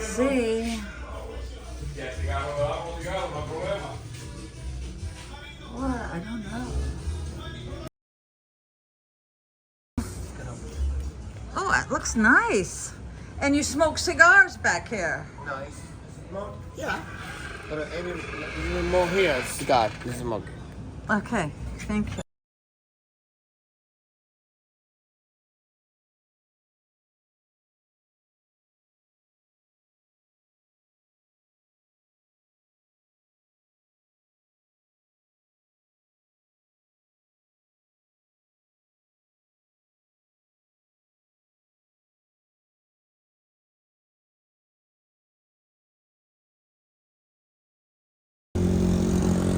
Let's see. What? I don't know. Oh, it looks nice. And you smoke cigars back here. No, it's smoke. Yeah. But even more here, cigar, is smoke. Okay, thank you.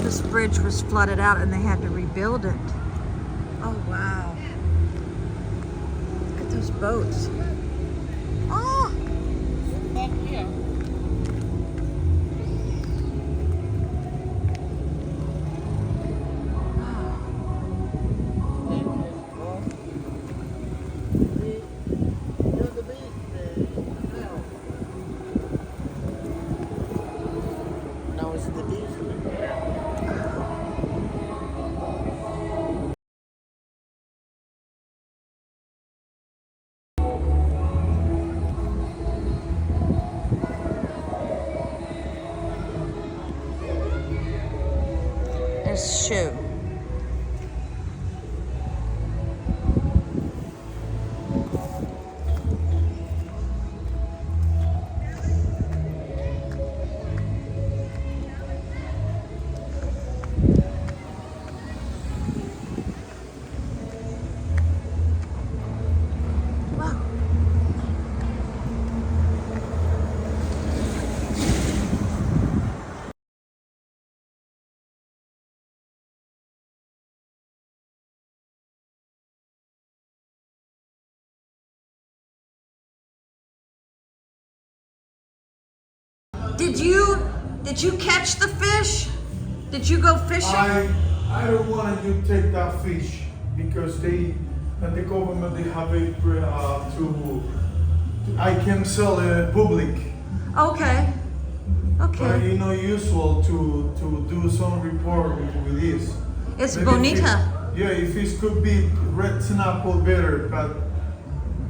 This bridge was flooded out and they had to rebuild it. Oh, wow. Look at those boats. Oh! Back here. Now it's the beach. There's shoe. Did you catch the fish? Did you go fishing? I don't want you to take that fish because the government they have it I can sell it public. Okay. But Okay. it's not usual to do some report with this. It's Maybe bonita. If it could be red snapper better, but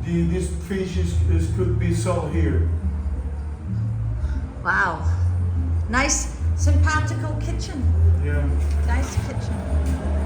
this fish could be sold here. Wow. Nice, simpatico kitchen. Yeah. Nice kitchen.